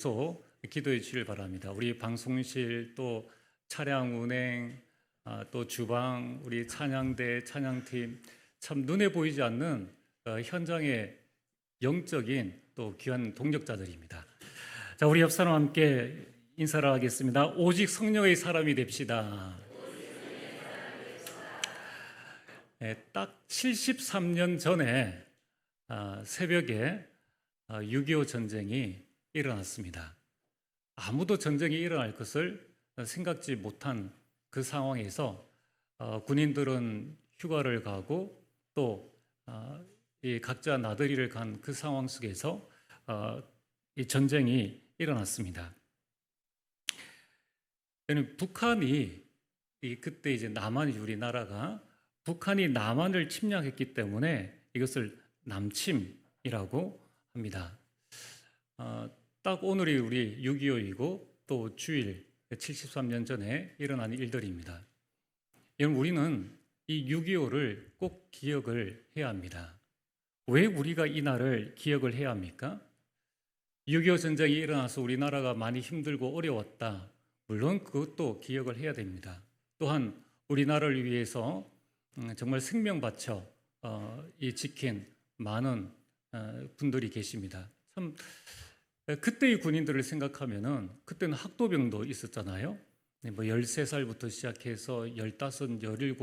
소 기도해 주시길 바랍니다. 우리 방송실 또 차량 운행 또 주방 우리 찬양대 찬양팀 참 눈에 보이지 않는 현장의 영적인 또 귀한 동력자들입니다. 자, 우리 옆 사람 함께 인사를 하겠습니다. 오직 성령의 사람이 됩시다. 딱 73년 전에 새벽에 6.25 전쟁이 일어났습니다. 아무도 전쟁이 일어날 것을 생각지 못한 그 상황에서 군인들은 휴가를 가고 또 이 각자 나들이를 간 그 상황 속에서 이 전쟁이 일어났습니다. 북한이 그때 이제 남한이 우리나라가 북한이 남한을 침략했기 때문에 이것을 남침이라고 합니다. 딱 오늘이 우리 6.25이고 또 주일 73년 전에 일어난 일들입니다. 여러분, 우리는 이 6.25를 꼭 기억을 해야 합니다. 왜 우리가 이 날을 기억을 해야 합니까? 6.25 전쟁이 일어나서 우리나라가 많이 힘들고 어려웠다. 물론 그것도 기억을 해야 됩니다. 또한 우리나라를 위해서 정말 생명 바쳐 지킨 많은 분들이 계십니다. 참 그때의 군인들을 생각하면은 그때는 학도병도 있었잖아요. 뭐 13살부터 시작해서 15, 17,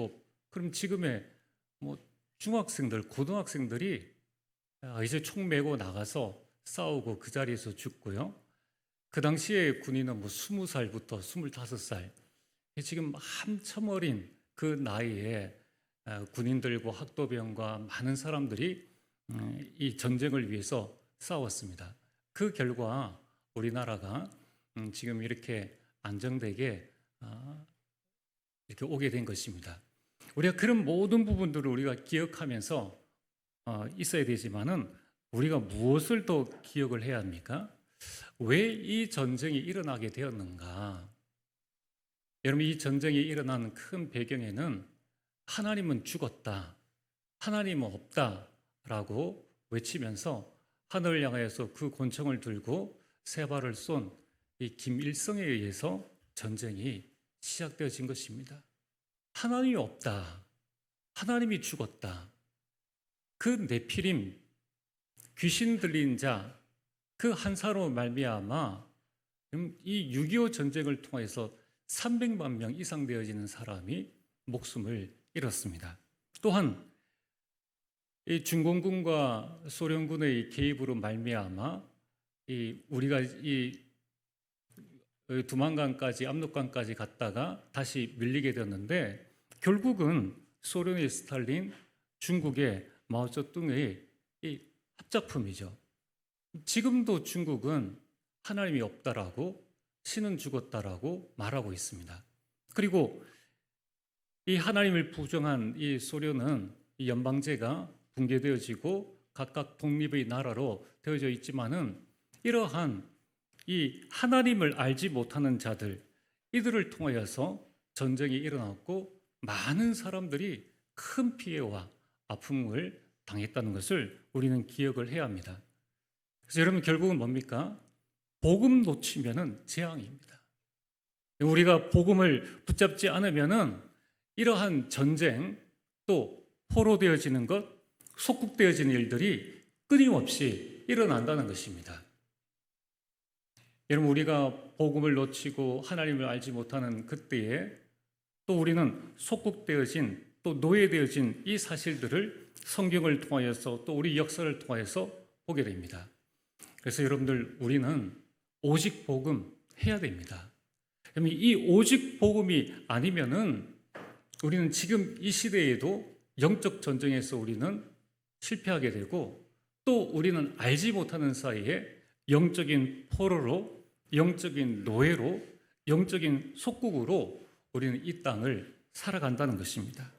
그럼 지금의 뭐 중학생들, 고등학생들이 이제 총 메고 나가서 싸우고 그 자리에서 죽고요. 그 당시에 군인은 뭐 20살부터 25살, 지금 한참 어린 그 나이에 군인들과 학도병과 많은 사람들이 이 전쟁을 위해서 싸웠습니다. 그 결과 우리나라가 지금 이렇게 안정되게 이렇게 오게 된 것입니다. 우리가 그런 모든 부분들을 우리가 기억하면서 있어야 되지만은 우리가 무엇을 더 기억을 해야 합니까? 왜 이 전쟁이 일어나게 되었는가? 여러분, 이 전쟁이 일어난 큰 배경에는 하나님은 죽었다, 하나님은 없다라고 외치면서 하늘을 향하여서 그 권총을 들고 세 발을 쏜 이 김일성에 의해서 전쟁이 시작되어진 것입니다. 하나님이 없다, 하나님이 죽었다, 그 네피림 귀신 들린 자 그 한 사로 말미암아 이 6.25 전쟁을 통해서 300만 명 이상 되어지는 사람이 목숨을 잃었습니다. 또한 이 중공군과 소련군의 개입으로 말미암아 우리가 이 두만강까지 압록강까지 갔다가 다시 밀리게 되었는데 결국은 소련의 스탈린, 중국의 마오쩌둥의 이 합작품이죠. 지금도 중국은 하나님이 없다라고, 신은 죽었다라고 말하고 있습니다. 그리고 이 하나님을 부정한 이 소련은 이 연방제가 붕괴되어지고 각각 독립의 나라로 되어져 있지만은 이러한 이 하나님을 알지 못하는 자들, 이들을 통하여서 전쟁이 일어났고 많은 사람들이 큰 피해와 아픔을 당했다는 것을 우리는 기억을 해야 합니다. 그래서 여러분, 결국은 뭡니까? 복음 놓치면은 재앙입니다. 우리가 복음을 붙잡지 않으면은 이러한 전쟁, 또 포로되어지는 것, 속국되어지는 일들이 끊임없이 일어난다는 것입니다. 여러분, 우리가 복음을 놓치고 하나님을 알지 못하는 그때에 또 우리는 속국되어진, 또 노예되어진 이 사실들을 성경을 통하여서 또 우리 역사를 통하여서 보게 됩니다. 그래서 여러분들, 우리는 오직 복음 해야 됩니다. 그럼 이 오직 복음이 아니면은 우리는 지금 이 시대에도 영적 전쟁에서 우리는 실패하게 되고, 또 우리는 알지 못하는 사이에 영적인 포로로, 영적인 노예로, 영적인 속국으로 우리는 이 땅을 살아간다는 것입니다.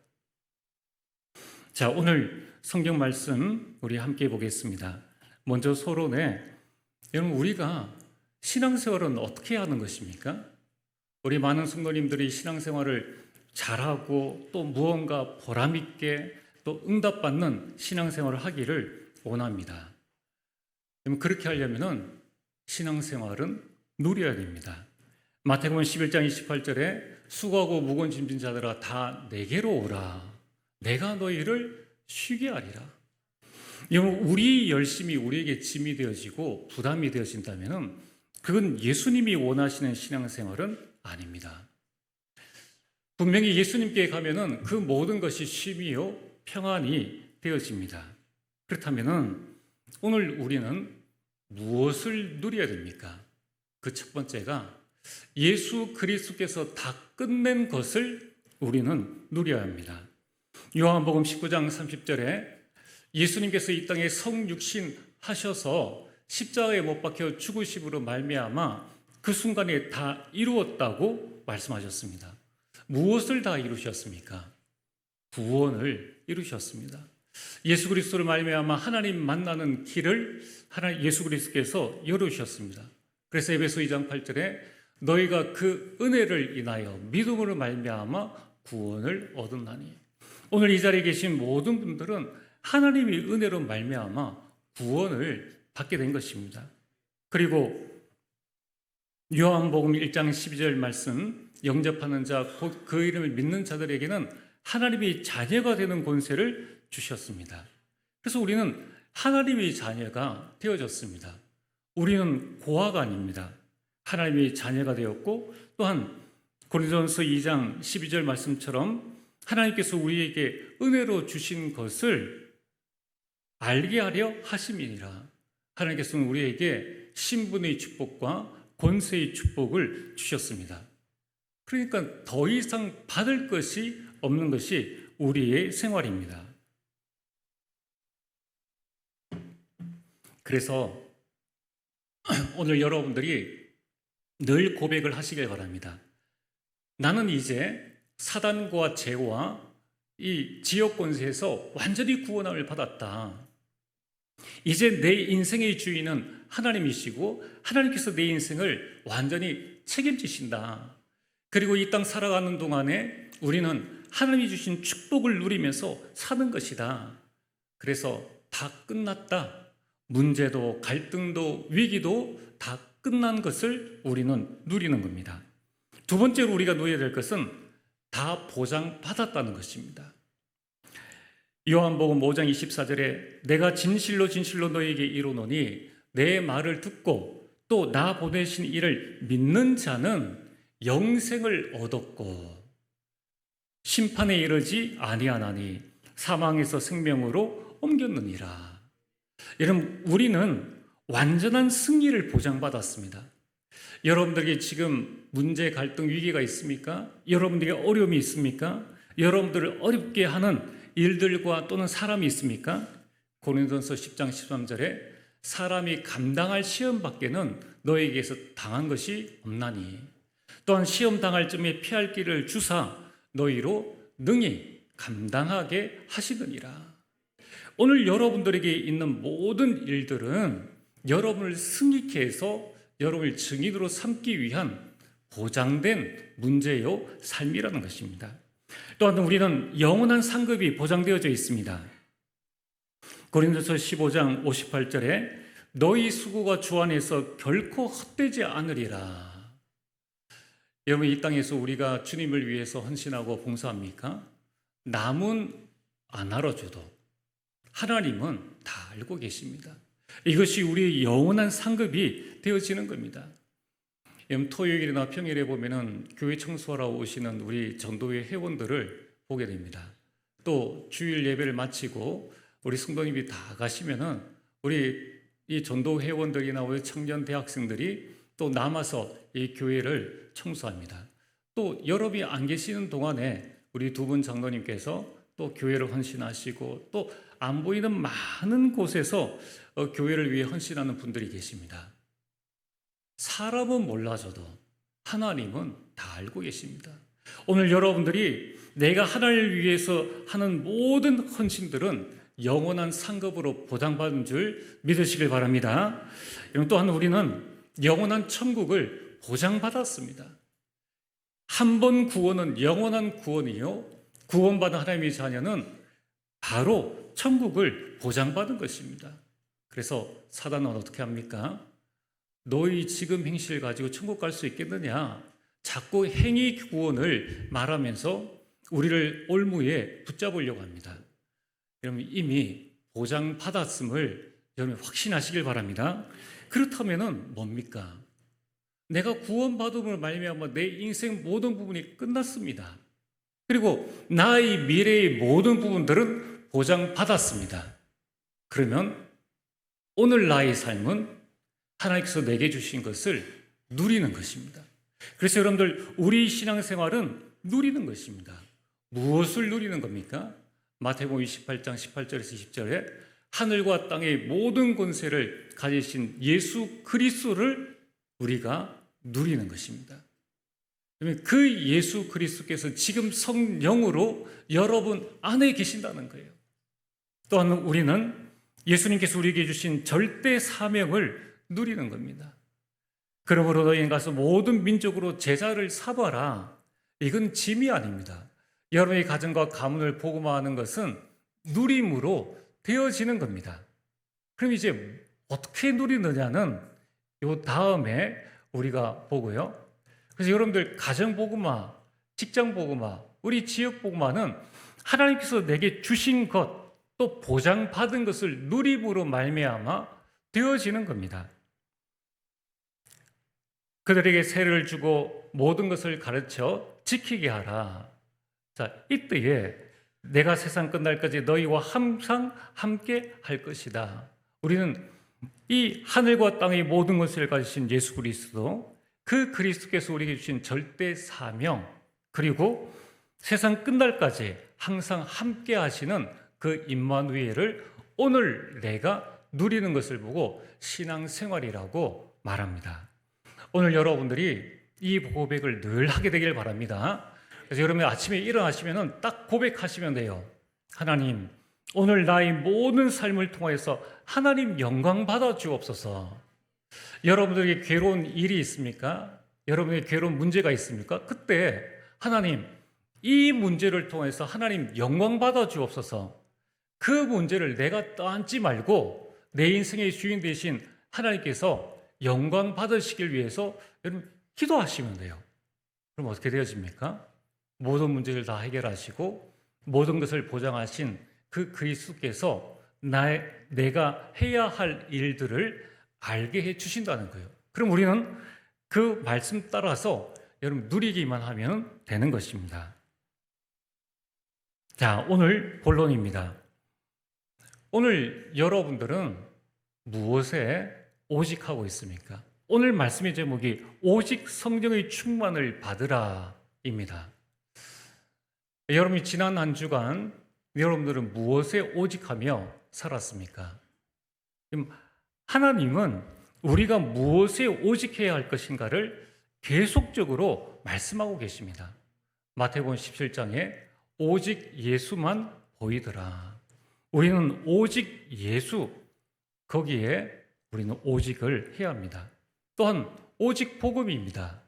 자, 오늘 성경 말씀 우리 함께 보겠습니다. 먼저 서론에, 여러분, 우리가 신앙생활은 어떻게 하는 것입니까? 우리 많은 성도님들이 신앙생활을 잘하고 또 무언가 보람있게 또 응답받는 신앙생활을 하기를 원합니다. 그렇게 하려면 신앙생활은 누려야 됩니다. 마태복음 11장 28절에 수고하고 무거운 짐진 자들아 다 내게로 오라. 내가 너희를 쉬게 하리라. 우리 열심이 우리에게 짐이 되어지고 부담이 되어진다면 그건 예수님이 원하시는 신앙생활은 아닙니다. 분명히 예수님께 가면은 그 모든 것이 쉼이요 평안이 되어집니다. 그렇다면은 오늘 우리는 무엇을 누려야 됩니까? 그 첫 번째가 예수 그리스도께서 다 끝낸 것을 우리는 누려야 합니다. 요한복음 19장 30절에 예수님께서 이 땅에 성육신 하셔서 십자가에 못 박혀 죽으심으로 말미암아 그 순간에 다 이루었다고 말씀하셨습니다. 무엇을 다 이루셨습니까? 구원을 이루셨습니다. 예수 그리스도를 말미암아 하나님 만나는 길을 예수 그리스도께서 열어주셨습니다. 그래서 에베소 2장 8절에 너희가 그 은혜를 인하여 믿음으로 말미암아 구원을 얻었나니. 오늘 이 자리에 계신 모든 분들은 하나님의 은혜로 말미암아 구원을 받게 된 것입니다. 그리고 요한복음 1장 12절 말씀, 영접하는 자 곧 그 이름을 믿는 자들에게는 하나님의 자녀가 되는 권세를 주셨습니다. 그래서 우리는 하나님의 자녀가 되어졌습니다. 우리는 고아가 아닙니다. 하나님의 자녀가 되었고, 또한 고린도전서 2장 12절 말씀처럼 하나님께서 우리에게 은혜로 주신 것을 알게 하려 하심이니라. 하나님께서는 우리에게 신분의 축복과 권세의 축복을 주셨습니다. 그러니까 더 이상 받을 것이 없는 것이 우리의 생활입니다. 그래서 오늘 여러분들이 늘 고백을 하시길 바랍니다. 나는 이제 사단과 죄와 이 지역 권세에서 완전히 구원함을 받았다. 이제 내 인생의 주인은 하나님이시고 하나님께서 내 인생을 완전히 책임지신다. 그리고 이 땅 살아가는 동안에 우리는 하나님이 주신 축복을 누리면서 사는 것이다. 그래서 다 끝났다. 문제도 갈등도 위기도 다 끝난 것을 우리는 누리는 겁니다. 두 번째로 우리가 누려야 될 것은 다 보장받았다는 것입니다. 요한복음 5장 24절에 내가 진실로 진실로 너에게 이르노니 내 말을 듣고 또 나 보내신 이를 믿는 자는 영생을 얻었고 심판에 이르지 아니하나니 사망에서 생명으로 옮겼느니라. 여러분, 우리는 완전한 승리를 보장받았습니다. 여러분들에게 지금 문제, 갈등, 위기가 있습니까? 여러분들에게 어려움이 있습니까? 여러분들을 어렵게 하는 일들과 또는 사람이 있습니까? 고린도전서 10장 13절에 사람이 감당할 시험 밖에는 너에게서 당한 것이 없나니 또한 시험 당할 쯤에 피할 길을 주사 너희로 능히 감당하게 하시느니라. 오늘 여러분들에게 있는 모든 일들은 여러분을 승리케 해서 여러분을 증인으로 삼기 위한 보장된 문제요 삶이라는 것입니다. 또한 우리는 영원한 상급이 보장되어져 있습니다. 고린도서 15장 58절에 너희 수고가 주 안에서 결코 헛되지 않으리라. 여러분, 이 땅에서 우리가 주님을 위해서 헌신하고 봉사합니까? 남은 안 알아줘도 하나님은 다 알고 계십니다. 이것이 우리의 영원한 상급이 되어지는 겁니다. 토요일이나 평일에 보면은 교회 청소하러 오시는 우리 전도회 회원들을 보게 됩니다. 또 주일 예배를 마치고 우리 성도님이 다 가시면은 우리 이 전도 회원들이나 우리 청년 대학생들이 또 남아서 이 교회를 청소합니다. 또 여러분이 안 계시는 동안에 우리 두 분 장로님께서 또 교회를 헌신하시고 또 안 보이는 많은 곳에서 교회를 위해 헌신하는 분들이 계십니다. 사람은 몰라줘도 하나님은 다 알고 계십니다. 오늘 여러분들이 내가 하나님을 위해서 하는 모든 헌신들은 영원한 상급으로 보장받은 줄 믿으시길 바랍니다. 또한 우리는 영원한 천국을 보장받았습니다. 한 번 구원은 영원한 구원이요, 구원받은 하나님의 자녀는 바로 천국을 보장받은 것입니다. 그래서 사단은 어떻게 합니까? 너희 지금 행실 가지고 천국 갈 수 있겠느냐? 자꾸 행위 구원을 말하면서 우리를 올무에 붙잡으려고 합니다. 여러분 이미 보장받았음을 여러분 확신하시길 바랍니다. 그렇다면은 뭡니까? 내가 구원받음을 말미암아 내 인생 모든 부분이 끝났습니다. 그리고 나의 미래의 모든 부분들은 보장받았습니다. 그러면 오늘 나의 삶은 하나님께서 내게 주신 것을 누리는 것입니다. 그래서 여러분들 우리 신앙생활은 누리는 것입니다. 무엇을 누리는 겁니까? 마태복음 28장 18절에서 20절에 하늘과 땅의 모든 권세를 가지신 예수 그리스도를 우리가 누리는 것입니다. 그 예수 그리스도께서 지금 성령으로 여러분 안에 계신다는 거예요. 또한 우리는 예수님께서 우리에게 주신 절대 사명을 누리는 겁니다. 그러므로 너희는 가서 모든 민족으로 제자를 삼아라. 이건 짐이 아닙니다. 여러분의 가정과 가문을 복음화하는 것은 누림으로 되어지는 겁니다. 그럼 이제 어떻게 누리느냐는 요 다음에 우리가 보고요. 그래서 여러분들 가정 복음화, 직장 복음화, 우리 지역 복음화는 하나님께서 내게 주신 것, 또 보장받은 것을 누림으로 말미암아 되어지는 겁니다. 그들에게 세례를 주고 모든 것을 가르쳐 지키게 하라. 자, 이때에 내가 세상 끝날까지 너희와 항상 함께 할 것이다. 우리는 이 하늘과 땅의 모든 것을 가지신 예수 그리스도, 그 그리스도께서 우리에게 주신 절대 사명, 그리고 세상 끝날까지 항상 함께 하시는 그 임마누엘을 오늘 내가 누리는 것을 보고 신앙생활이라고 말합니다. 오늘 여러분들이 이 고백을 늘 하게 되길 바랍니다. 그래서 여러분 아침에 일어나시면 딱 고백하시면 돼요. 하나님, 오늘 나의 모든 삶을 통해서 하나님 영광 받아 주옵소서. 여러분들에게 괴로운 일이 있습니까? 여러분에게 괴로운 문제가 있습니까? 그때 하나님, 이 문제를 통해서 하나님 영광 받아 주옵소서. 그 문제를 내가 떠안지 말고 내 인생의 주인 되신 하나님께서 영광 받으시길 위해서 여러분 기도하시면 돼요. 그럼 어떻게 되어집니까? 모든 문제를 다 해결하시고 모든 것을 보장하신 그 그리스도께서 내가 해야 할 일들을 알게 해 주신다는 거예요. 그럼 우리는 그 말씀 따라서 여러분 누리기만 하면 되는 것입니다. 자, 오늘 본론입니다. 오늘 여러분들은 무엇에 오직하고 있습니까? 오늘 말씀의 제목이 오직 성령의 충만을 받으라입니다. 여러분이 지난 한 주간 여러분들은 무엇에 오직하며 살았습니까? 하나님은 우리가 무엇에 오직해야 할 것인가를 계속적으로 말씀하고 계십니다. 마태복음 17장에 오직 예수만 보이더라. 우리는 오직 예수, 거기에 우리는 오직을 해야 합니다. 또한 오직 복음입니다.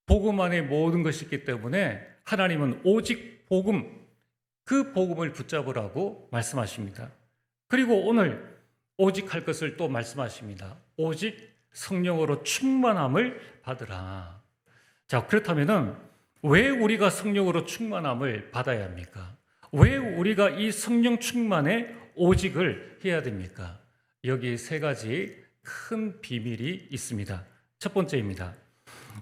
복음 안에 모든 것이 있기 때문에 하나님은 오직 복음, 그 복음을 붙잡으라고 말씀하십니다. 그리고 오늘 오직 할 것을 또 말씀하십니다. 오직 성령으로 충만함을 받으라. 자, 그렇다면은 왜 우리가 성령으로 충만함을 받아야 합니까? 왜 우리가 이 성령 충만에 오직을 해야 됩니까? 여기 세 가지 큰 비밀이 있습니다. 첫 번째입니다.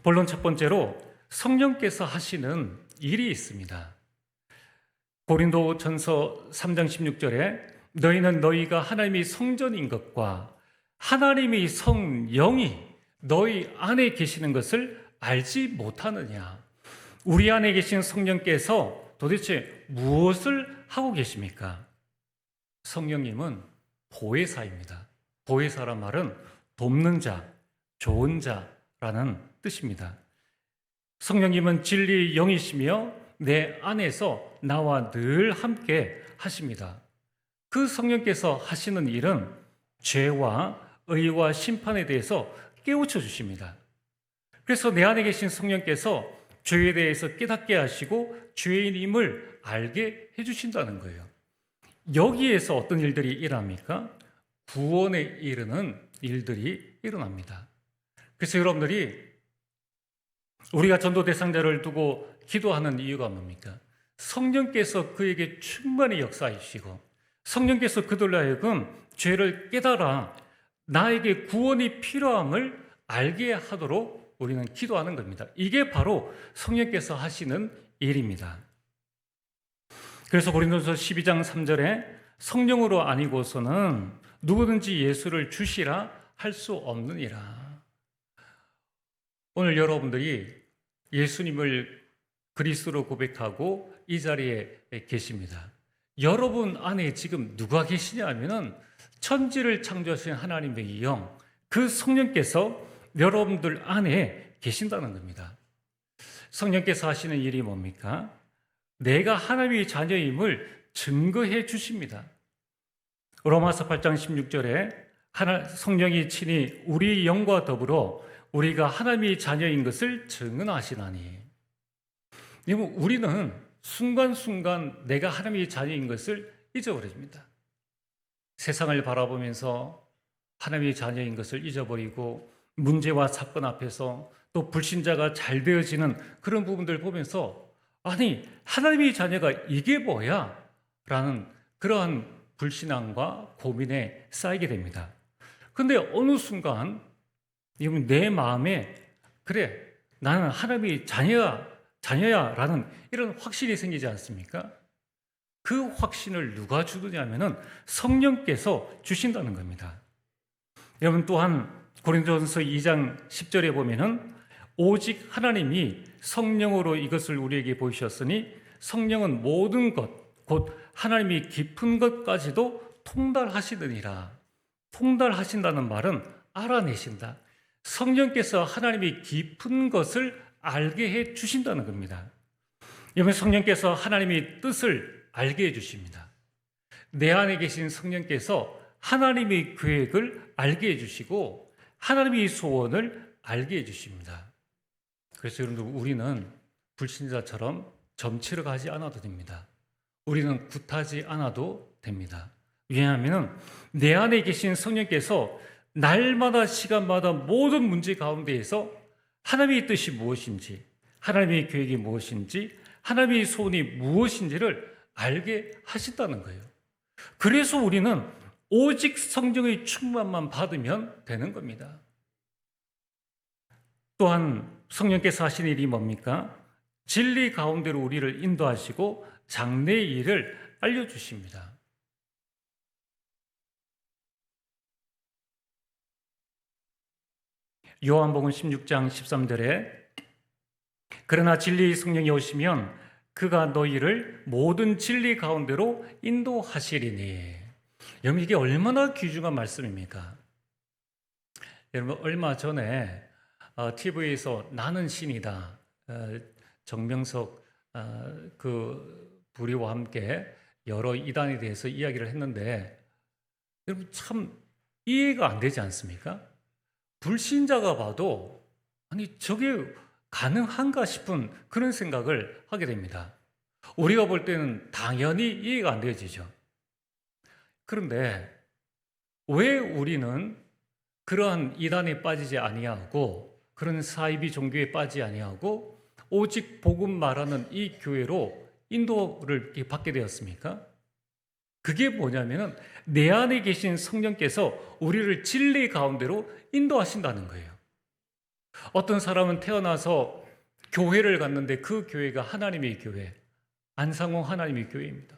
본론 첫 번째로 성령께서 하시는 일이 있습니다. 고린도전서 3장 16절에 너희는 너희가 하나님의 성전인 것과 하나님의 성령이 너희 안에 계시는 것을 알지 못하느냐. 우리 안에 계신 성령께서 도대체 무엇을 하고 계십니까? 성령님은 보혜사입니다. 보혜사란 말은 돕는 자, 좋은 자라는 뜻입니다. 성령님은 진리의 영이시며 내 안에서 나와 늘 함께 하십니다. 그 성령께서 하시는 일은 죄와 의와 심판에 대해서 깨우쳐 주십니다. 그래서 내 안에 계신 성령께서 죄에 대해서 깨닫게 하시고 죄인임을 알게 해주신다는 거예요. 여기에서 어떤 일들이 일어납니까? 구원에 이르는 일들이 일어납니다. 그래서 여러분들이 우리가 전도 대상자를 두고 기도하는 이유가 뭡니까? 성령께서 그에게 충만히 역사해 주시고 성령께서 그들로 하여금 죄를 깨달아 나에게 구원이 필요함을 알게 하도록 우리는 기도하는 겁니다. 이게 바로 성령께서 하시는 일입니다. 그래서 고린도서 12장 3절에 성령으로 아니고서는 누구든지 예수를 주시라 할 수 없느니라. 오늘 여러분들이 예수님을 그리스도로 고백하고 이 자리에 계십니다. 여러분 안에 지금 누가 계시냐 하면은 천지를 창조하신 하나님의 영, 그 성령께서 여러분들 안에 계신다는 겁니다. 성령께서 하시는 일이 뭡니까? 내가 하나님의 자녀임을 증거해 주십니다. 로마서 8장 16절에 성령이 친히 우리 영과 더불어 우리가 하나님의 자녀인 것을 증언하시나니. 우리는 순간순간 내가 하나님의 자녀인 것을 잊어버립니다. 세상을 바라보면서 하나님의 자녀인 것을 잊어버리고 문제와 사건 앞에서 또 불신자가 잘 되어지는 그런 부분들 보면서 아니 하나님의 자녀가 이게 뭐야? 라는 그러한 불신앙과 고민에 쌓이게 됩니다. 그런데 어느 순간 내 마음에 그래 나는 하나님의 자녀야 라는 이런 확신이 생기지 않습니까? 그 확신을 누가 주느냐면은 성령께서 주신다는 겁니다. 여러분 또한 고린도전서 2장 10절에 보면은 오직 하나님이 성령으로 이것을 우리에게 보이셨으니 성령은 모든 것 곧 하나님이 깊은 것까지도 통달하시느니라. 통달하신다는 말은 알아내신다. 성령께서 하나님이 깊은 것을 알게 해 주신다는 겁니다. 여러분 성령께서 하나님의 뜻을 알게 해 주십니다. 내 안에 계신 성령께서 하나님의 계획을 알게 해 주시고 하나님의 소원을 알게 해 주십니다. 그래서 여러분들 우리는 불신자처럼 점치러 가지 않아도 됩니다. 우리는 굿하지 않아도 됩니다. 왜냐하면 내 안에 계신 성령께서 날마다 시간마다 모든 문제 가운데에서 하나님의 뜻이 무엇인지 하나님의 계획이 무엇인지 하나님의 소원이 무엇인지를 알게 하신다는 거예요. 그래서 우리는 오직 성령의 충만만 받으면 되는 겁니다. 또한 성령께서 하시는 일이 뭡니까? 진리 가운데로 우리를 인도하시고 장래의 일을 알려주십니다. 요한복음 16장 13절에 그러나 진리의 성령이 오시면 그가 너희를 모든 진리 가운데로 인도하시리니. 여러분 이게 얼마나 귀중한 말씀입니까? 여러분 얼마 전에 TV에서 나는 신이다 정명석 그 부리와 함께 여러 이단에 대해서 이야기를 했는데 여러분 참 이해가 안 되지 않습니까? 불신자가 봐도 아니 저게 가능한가 싶은 그런 생각을 하게 됩니다. 우리가 볼 때는 당연히 이해가 안 되어지죠. 그런데 왜 우리는 그러한 이단에 빠지지 아니하고 그런 사이비 종교에 빠지지 아니하고 오직 복음 말하는 이 교회로 인도를 받게 되었습니까? 그게 뭐냐면은 내 안에 계신 성령께서 우리를 진리 가운데로 인도하신다는 거예요. 어떤 사람은 태어나서 교회를 갔는데 그 교회가 하나님의 교회, 안상홍 하나님의 교회입니다.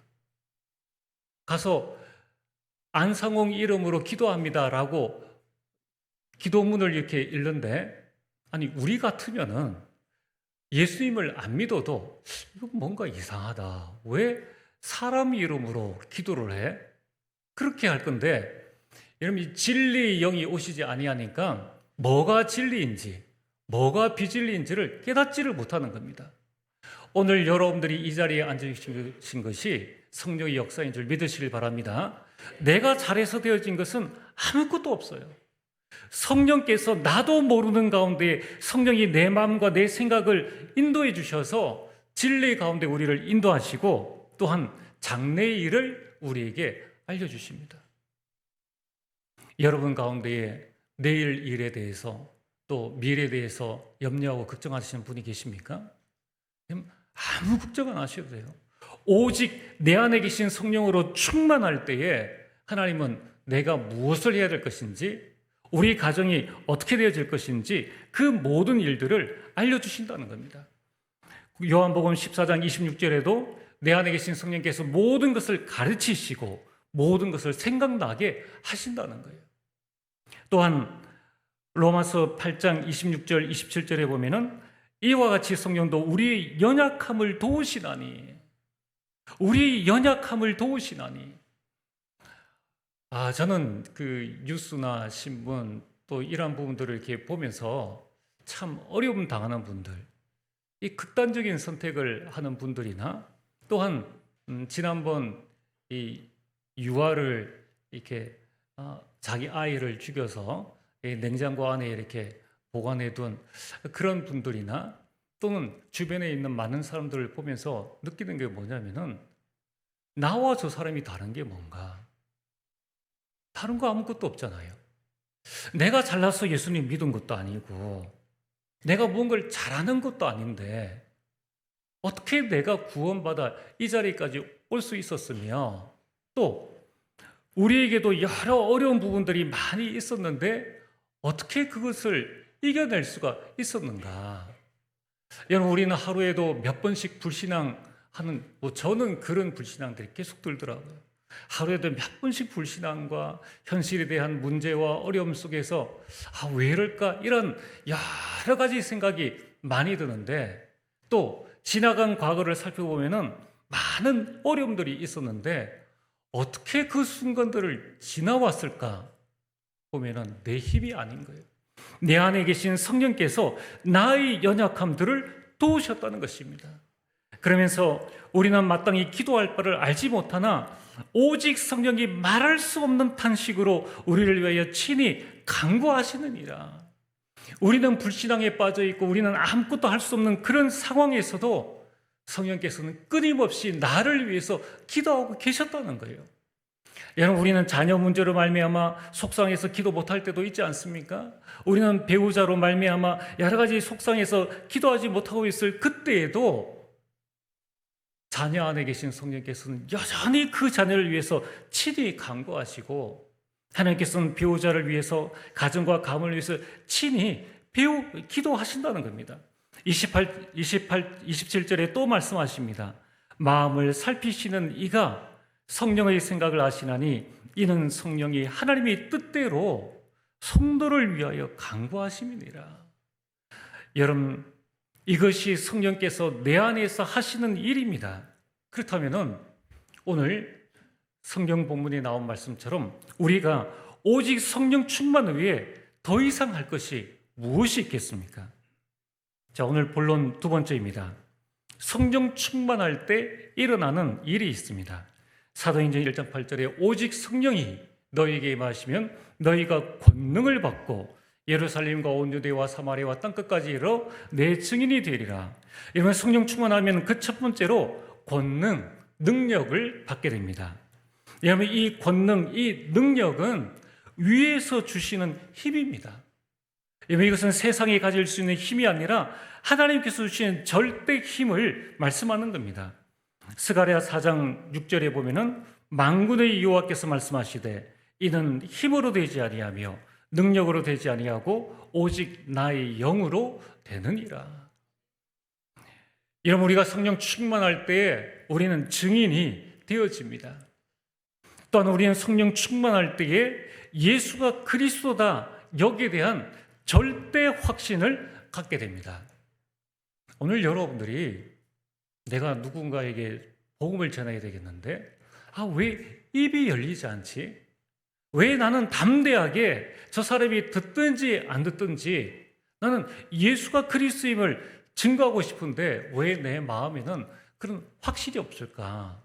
가서 안상홍 이름으로 기도합니다라고 기도문을 이렇게 읽는데 아니 우리 같으면은 예수님을 안 믿어도 이거 뭔가 이상하다. 왜 사람 이름으로 기도를 해? 그렇게 할 건데 여러분 이 진리의 영이 오시지 아니하니까 뭐가 진리인지 뭐가 비진리인지를 깨닫지를 못하는 겁니다. 오늘 여러분들이 이 자리에 앉으신 것이 성령의 역사인 줄 믿으시길 바랍니다. 내가 잘해서 되어진 것은 아무것도 없어요. 성령께서 나도 모르는 가운데 성령이 내 마음과 내 생각을 인도해 주셔서 진리 가운데 우리를 인도하시고 또한 장래의 일을 우리에게 알려주십니다. 여러분 가운데에 내일 일에 대해서 또 미래에 대해서 염려하고 걱정하시는 분이 계십니까? 아무 걱정 안 하셔도 돼요. 오직 내 안에 계신 성령으로 충만할 때에 하나님은 내가 무엇을 해야 될 것인지, 우리 가정이 어떻게 되어질 것인지 그 모든 일들을 알려주신다는 겁니다. 요한복음 14장 26절에도 내 안에 계신 성령께서 모든 것을 가르치시고 모든 것을 생각나게 하신다는 거예요. 또한 로마서 8장 26절 27절에 보면은 이와 같이 성령도 우리의 연약함을 도우시나니, 우리의 연약함을 도우시나니. 저는 그 뉴스나 신문 또 이런 부분들을 이렇게 보면서 참 어려움 당하는 분들, 이 극단적인 선택을 하는 분들이나 또한 지난번 이 유아를 이렇게 자기 아이를 죽여서 이 냉장고 안에 이렇게 보관해 둔 그런 분들이나 또는 주변에 있는 많은 사람들을 보면서 느끼는 게 뭐냐면은 나와 저 사람이 다른 게 뭔가? 다른 거 아무것도 없잖아요. 내가 잘나서 예수님 믿은 것도 아니고 내가 뭔가를 잘하는 것도 아닌데 어떻게 내가 구원받아 이 자리까지 올 수 있었으며, 또 우리에게도 여러 어려운 부분들이 많이 있었는데 어떻게 그것을 이겨낼 수가 있었는가? 여러분, 우리는 하루에도 몇 번씩 불신앙하는, 저는 그런 불신앙들이 계속 들더라고요. 하루에도 몇 번씩 불신앙과 현실에 대한 문제와 어려움 속에서 왜 이럴까? 이런 여러 가지 생각이 많이 드는데, 또 지나간 과거를 살펴보면은 많은 어려움들이 있었는데 어떻게 그 순간들을 지나왔을까 보면은 내 힘이 아닌 거예요. 내 안에 계신 성령께서 나의 연약함들을 도우셨다는 것입니다. 그러면서 우리는 마땅히 기도할 바를 알지 못하나 오직 성령이 말할 수 없는 탄식으로 우리를 위하여 친히 간구하시느니라. 우리는 불신앙에 빠져 있고 우리는 아무것도 할 수 없는 그런 상황에서도 성령께서는 끊임없이 나를 위해서 기도하고 계셨다는 거예요. 여러분, 우리는 자녀 문제로 말미암아 속상해서 기도 못할 때도 있지 않습니까? 우리는 배우자로 말미암아 여러 가지 속상해서 기도하지 못하고 있을 그때에도 자녀 안에 계신 성령께서는 여전히 그 자녀를 위해서 친히 간구하시고, 하나님께서는 배우자를 위해서, 가정과 가문을 위해서 친히 기도하신다는 겁니다. 27절에 또 말씀하십니다. 마음을 살피시는 이가 성령의 생각을 아시나니 이는 성령이 하나님의 뜻대로 성도를 위하여 간구하심이니라. 여러분, 이것이 성령께서 내 안에서 하시는 일입니다. 그렇다면은 오늘 성경 본문에 나온 말씀처럼 우리가 오직 성령 충만 외에 더 이상 할 것이 무엇이 있겠습니까? 자, 오늘 본론 두 번째입니다. 성령 충만할 때 일어나는 일이 있습니다. 사도행전 1장 8절에 오직 성령이 너희에게 임하시면 너희가 권능을 받고 예루살렘과 온 유대와 사마리아와 땅끝까지 이르러 내 증인이 되리라. 이러면 성령 충만하면 그 첫 번째로 권능, 능력을 받게 됩니다. 여러분, 이 권능, 이 능력은 위에서 주시는 힘입니다. 이것은 세상이 가질 수 있는 힘이 아니라 하나님께서 주시는 절대 힘을 말씀하는 겁니다. 스가랴 4장 6절에 보면은 만군의 여호와께서 말씀하시되 이는 힘으로 되지 아니하며 능력으로 되지 아니하고 오직 나의 영으로 되느니라. 여러분, 우리가 성령 충만할 때에 우리는 증인이 되어집니다. 또한 우리는 성령 충만할 때에 예수가 그리스도다 여기에 대한 절대 확신을 갖게 됩니다. 오늘 여러분들이 내가 누군가에게 복음을 전해야 되겠는데 왜 입이 열리지 않지? 왜 나는 담대하게 저 사람이 듣든지 안 듣든지 나는 예수가 그리스도임을 증거하고 싶은데 왜 내 마음에는 그런 확실이 없을까?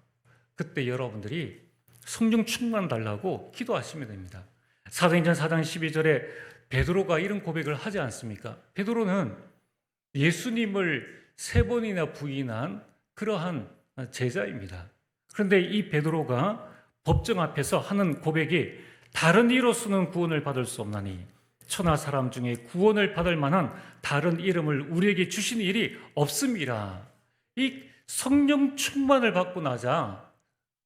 그때 여러분들이 성령 충만 달라고 기도하시면 됩니다. 사도행전 4장 12절에 베드로가 이런 고백을 하지 않습니까? 베드로는 예수님을 3번이나 부인한 그러한 제자입니다. 그런데 이 베드로가 법정 앞에서 하는 고백이 다른 이로서는 구원을 받을 수 없나니 천하 사람 중에 구원을 받을 만한 다른 이름을 우리에게 주신 일이 없습니다. 이 성령 충만을 받고 나자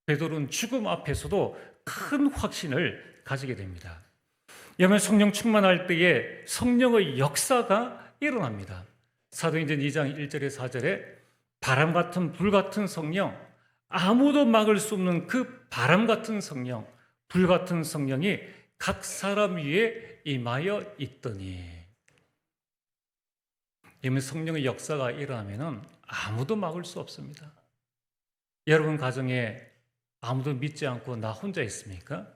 베드로는 죽음 앞에서도 큰 확신을 가지게 됩니다. 여러분, 성령 충만할 때에 성령의 역사가 일어납니다. 사도행전 2장 1절에 4절에 바람 같은 불 같은 성령, 아무도 막을 수 없는 그 바람 같은 성령, 불 같은 성령이 각 사람 위에 임하여 있더니. 이미 성령의 역사가 일어나면 아무도 막을 수 없습니다. 여러분 가정에 아무도 믿지 않고 나 혼자 있습니까?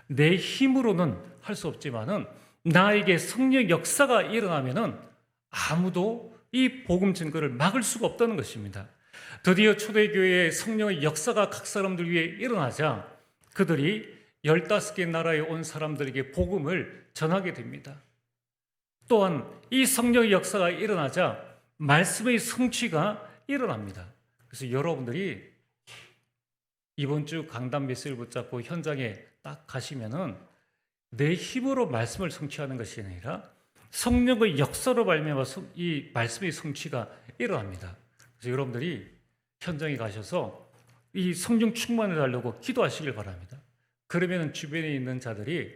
내 힘으로는 할 수 없지만은 나에게 성령 역사가 일어나면은 아무도 이 복음 증거를 막을 수가 없다는 것입니다. 드디어 초대교회의 성령의 역사가 각 사람들 위해 일어나자 그들이 15개 나라에 온 사람들에게 복음을 전하게 됩니다. 또한 이 성령의 역사가 일어나자 말씀의 성취가 일어납니다. 그래서 여러분들이 이번 주 강단 메시지를 붙잡고 현장에 딱 가시면은 내 힘으로 말씀을 성취하는 것이 아니라 성령의 역사로 말미암아서 이 말씀의 성취가 일어납니다. 그래서 여러분들이 현장에 가셔서 이 성령 충만을 달라고 기도하시길 바랍니다. 그러면 주변에 있는 자들이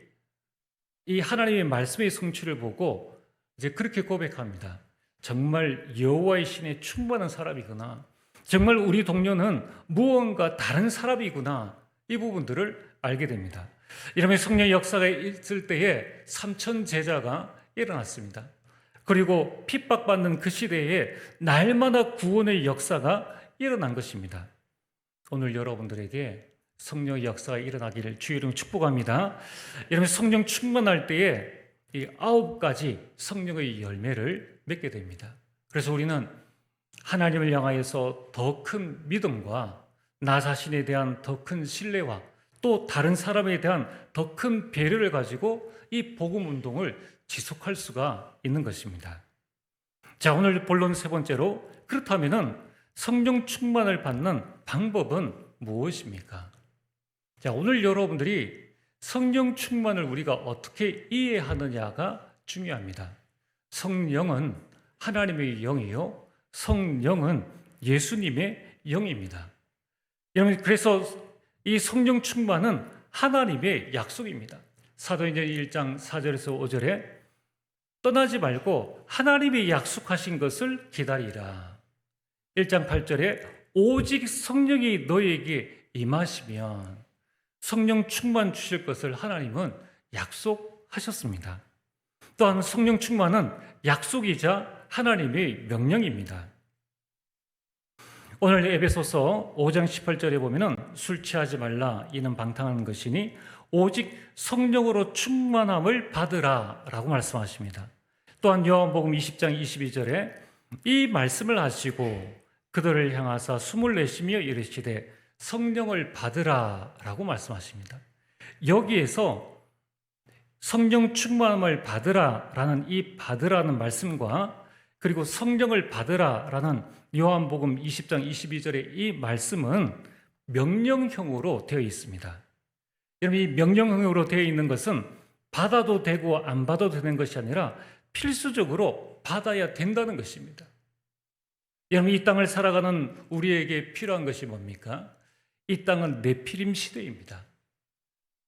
이 하나님의 말씀의 성취를 보고 이제 그렇게 고백합니다. 정말 여호와의 신에 충만한 사람이구나. 정말 우리 동료는 무언가 다른 사람이구나. 이 부분들을 알게 됩니다. 이러면 성령의 역사가 있을 때에 3천 제자가 일어났습니다. 그리고 핍박받는 그 시대에 날마다 구원의 역사가 일어난 것입니다. 오늘 여러분들에게 성령의 역사가 일어나기를 주의 이름으로 축복합니다. 여러분, 성령 충만할 때에 이 9가지 성령의 열매를 맺게 됩니다. 그래서 우리는 하나님을 향하여서 더 큰 믿음과 나 자신에 대한 더 큰 신뢰와 또 다른 사람에 대한 더 큰 배려를 가지고 이 복음 운동을 지속할 수가 있는 것입니다. 자, 오늘 본론 세 번째로, 그렇다면은 성령 충만을 받는 방법은 무엇입니까? 자, 오늘 여러분들이 성령 충만을 우리가 어떻게 이해하느냐가 중요합니다. 성령은 하나님의 영이요, 성령은 예수님의 영입니다. 여러분, 그래서 이 성령 충만은 하나님의 약속입니다. 사도행전 1장 4절에서 5절에 떠나지 말고 하나님이 약속하신 것을 기다리라. 1장 8절에 오직 성령이 너에게 임하시면 성령 충만 주실 것을 하나님은 약속하셨습니다. 또한 성령 충만은 약속이자 하나님의 명령입니다. 오늘 에베소서 5장 18절에 보면은 술 취하지 말라, 이는 방탕한 것이니 오직 성령으로 충만함을 받으라 라고 말씀하십니다. 또한 요한복음 20장 22절에 이 말씀을 하시고 그들을 향하사 숨을 내쉬며 이르시되 성령을 받으라 라고 말씀하십니다. 여기에서 성령 충만함을 받으라 라는 이 받으라는 말씀과 그리고 성령을 받으라 라는 요한복음 20장 22절의 이 말씀은 명령형으로 되어 있습니다. 여러분, 이 명령형으로 되어 있는 것은 받아도 되고 안 받아도 되는 것이 아니라 필수적으로 받아야 된다는 것입니다. 여러분, 이 땅을 살아가는 우리에게 필요한 것이 뭡니까? 이 땅은 네피림 시대입니다.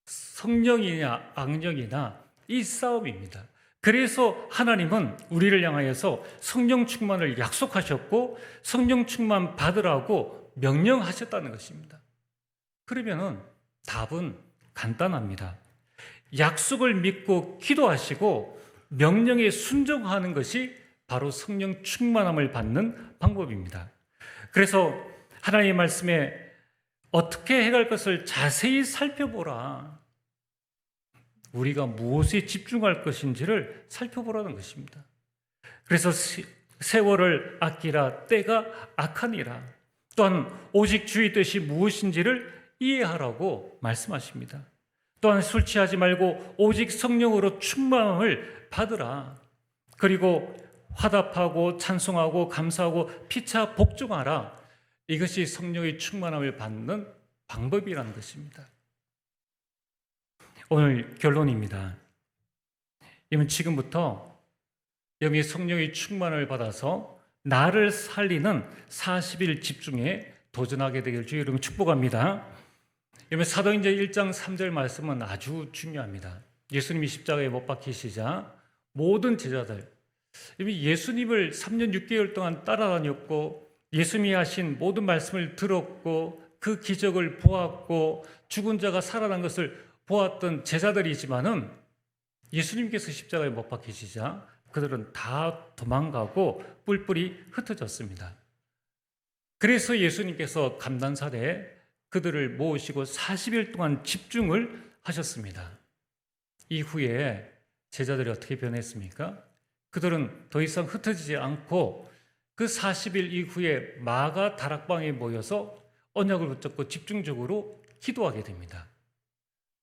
성령이냐 악령이냐 이 싸움입니다. 그래서 하나님은 우리를 향하여서 성령 충만을 약속하셨고 성령 충만 받으라고 명령하셨다는 것입니다. 그러면은 답은 간단합니다. 약속을 믿고 기도하시고 명령에 순종하는 것이 바로 성령 충만함을 받는 방법입니다. 그래서 하나님의 말씀에 어떻게 해갈 것을 자세히 살펴보라. 우리가 무엇에 집중할 것인지를 살펴보라는 것입니다. 그래서 세월을 아끼라, 때가 악하니라. 또한 오직 주의 뜻이 무엇인지를 이해하라고 말씀하십니다. 또한 술 취하지 말고 오직 성령으로 충만함을 받으라. 그리고 화답하고 찬송하고 감사하고 피차 복종하라. 이것이 성령의 충만함을 받는 방법이라는 것입니다. 오늘 결론입니다. 이면 지금부터 여기 성령의 충만을 받아서 나를 살리는 40일 집중에 도전하게 되길 주의 이름으로 축복합니다. 이러면 사도행전 1장 3절 말씀은 아주 중요합니다. 예수님이 십자가에 못 박히시자 모든 제자들, 이미 예수님을 3년 6개월 동안 따라다녔고 예수님이 하신 모든 말씀을 들었고 그 기적을 보았고 죽은 자가 살아난 것을 보았던 제자들이지만은 예수님께서 십자가에 못 박히시자 그들은 다 도망가고 뿔뿔이 흩어졌습니다. 그래서 예수님께서 감난산에 그들을 모으시고 40일 동안 집중을 하셨습니다. 이후에 제자들이 어떻게 변했습니까? 그들은 더 이상 흩어지지 않고 그 40일 이후에 마가 다락방에 모여서 언약을 붙잡고 집중적으로 기도하게 됩니다.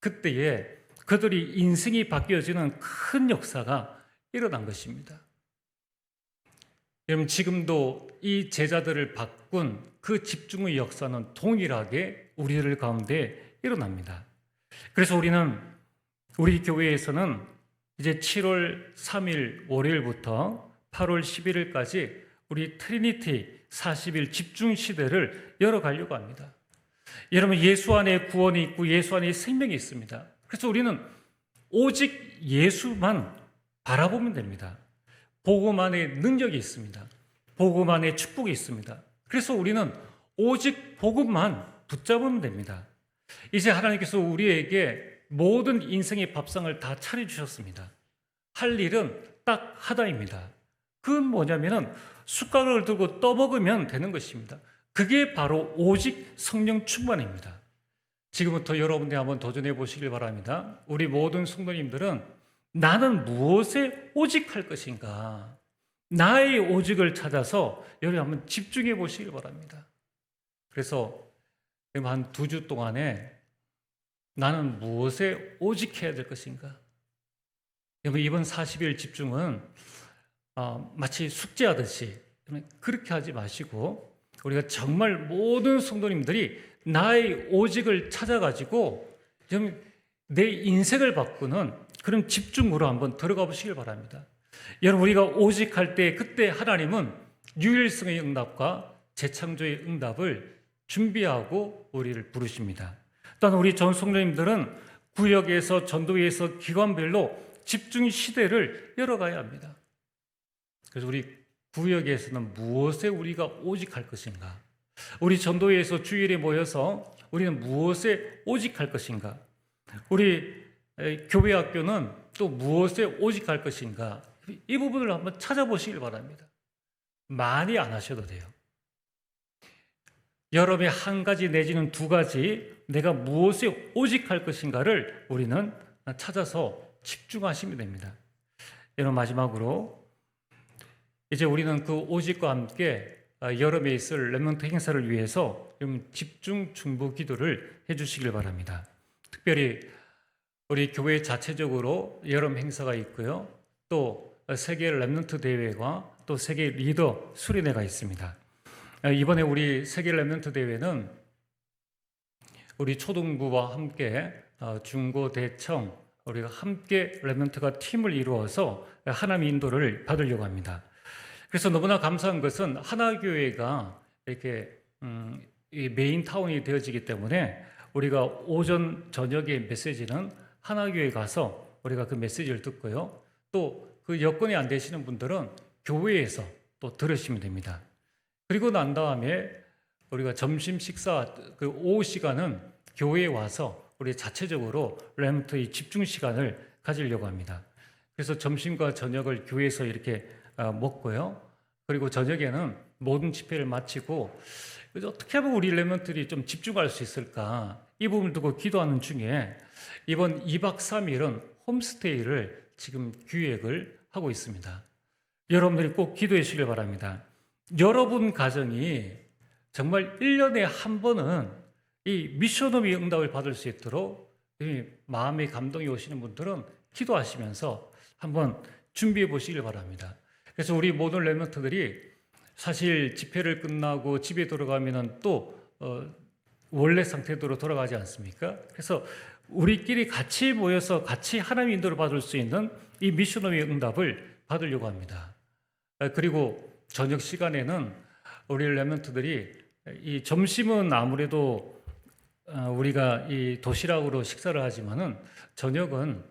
그때에 그들이 인생이 바뀌어지는 큰 역사가 일어난 것입니다. 여러분, 지금도 이 제자들을 바꾼 그 집중의 역사는 동일하게 우리들 가운데 일어납니다. 그래서 우리 교회에서는 이제 7월 3일 월요일부터 8월 11일까지 우리 트리니티 40일 집중 시대를 열어가려고 합니다. 여러분, 예수 안에 구원이 있고 예수 안에 생명이 있습니다. 그래서 우리는 오직 예수만 바라보면 됩니다. 복음 안에 능력이 있습니다. 복음 안에 축복이 있습니다. 그래서 우리는 오직 복음만 붙잡으면 됩니다. 이제 하나님께서 우리에게 모든 인생의 밥상을 다 차려주셨습니다. 할 일은 딱 하나입니다. 그건 뭐냐면은 숟가락을 들고 떠먹으면 되는 것입니다. 그게 바로 오직 성령 충만입니다. 지금부터 여러분들이 한번 도전해 보시길 바랍니다. 우리 모든 성도님들은 나는 무엇에 오직할 것인가? 나의 오직을 찾아서 여러분 한번 집중해 보시길 바랍니다. 그래서 한 2주 동안에 나는 무엇에 오직해야 될 것인가? 여러분, 이번 40일 집중은 마치 숙제하듯이 그렇게 하지 마시고 우리가 정말 모든 성도님들이 나의 오직을 찾아가지고 좀 내 인생을 바꾸는 그런 집중으로 한번 들어가 보시길 바랍니다. 여러분, 우리가 오직할 때 그때 하나님은 유일성의 응답과 재창조의 응답을 준비하고 우리를 부르십니다. 또한 우리 전 성도님들은 구역에서 전도회에서 기관별로 집중 시대를 열어가야 합니다. 그래서 우리 구역에서는 무엇에 우리가 오직할 것인가? 우리 전도회에서 주일에 모여서 우리는 무엇에 오직할 것인가? 우리 교회 학교는 또 무엇에 오직할 것인가? 이 부분을 한번 찾아보시길 바랍니다. 많이 안 하셔도 돼요. 여러분의 한 가지 내지는 2가지 내가 무엇에 오직할 것인가를 우리는 찾아서 집중하시면 됩니다. 여러분, 마지막으로 이제 우리는 그 오직과 함께 여름에 있을 렘넌트 행사를 위해서 집중 중보 기도를 해주시길 바랍니다. 특별히 우리 교회 자체적으로 여름 행사가 있고요. 또 세계 렘넌트 대회와 또 세계 리더 수련회가 있습니다. 이번에 우리 세계 렘넌트 대회는 우리 초등부와 함께 중고 대청 우리가 함께 렘넌트가 팀을 이루어서 하나님의 인도를 받으려고 합니다. 그래서 너무나 감사한 것은 하나교회가 이렇게 이 메인 타운이 되어지기 때문에 우리가 오전 저녁의 메시지는 하나교회에 가서 우리가 그 메시지를 듣고요. 또 그 여건이 안 되시는 분들은 교회에서 또 들으시면 됩니다. 그리고 난 다음에 우리가 점심 식사 그 오후 시간은 교회에 와서 우리 자체적으로 렘넌트의 집중 시간을 가지려고 합니다. 그래서 점심과 저녁을 교회에서 이렇게 먹고요. 그리고 저녁에는 모든 집회를 마치고 어떻게 하면 우리 렘넌트들이 좀 집중할 수 있을까? 이 부분을 두고 기도하는 중에 이번 2박 3일은 홈스테이를 지금 기획을 하고 있습니다. 여러분들이 꼭 기도해 주시길 바랍니다. 여러분 가정이 정말 1년에 한 번은 이 미션홈의 응답을 받을 수 있도록 마음의 감동이 오시는 분들은 기도하시면서 한번 준비해 보시길 바랍니다. 그래서 우리 모든 렘넌트들이 사실 집회를 끝나고 집에 돌아가면은 또 원래 상태로 돌아가지 않습니까? 그래서 우리끼리 같이 모여서 같이 하나님 인도를 받을 수 있는 이 미션홈의 응답을 받으려고 합니다. 그리고 저녁 시간에는 우리 렘넌트들이 이 점심은 아무래도 우리가 이 도시락으로 식사를 하지만은 저녁은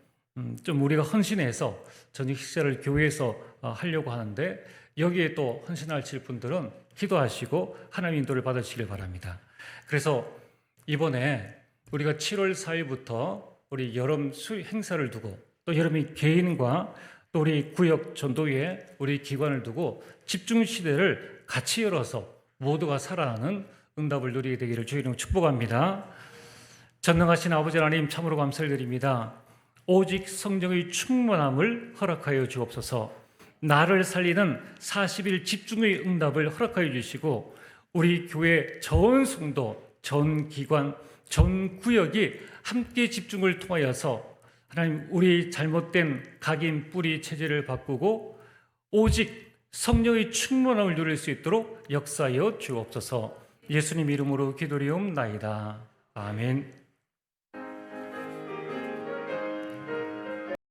좀 우리가 헌신해서 저녁 식사를 교회에서 하려고 하는데 여기에 또 헌신하실 분들은 기도하시고 하나님 인도를 받으시길 바랍니다. 그래서 이번에 우리가 7월 4일부터 우리 여름 행사를 두고 또 여름이 개인과 또 우리 구역 전도회 우리 기관을 두고 집중 시대를 같이 열어서 모두가 살아나는 응답을 누리게 되기를 주의 이름으로 축복합니다. 전능하신 아버지 하나님 참으로 감사를 드립니다. 오직 성령의 충만함을 허락하여 주옵소서. 나를 살리는 40일 집중의 응답을 허락하여 주시고 우리 교회 전 성도, 전 기관, 전 구역이 함께 집중을 통하여서 하나님 우리 잘못된 각인 뿌리 체제를 바꾸고 오직 성령의 충만함을 누릴 수 있도록 역사하여 주옵소서. 예수님 이름으로 기도리옵나이다. 아멘.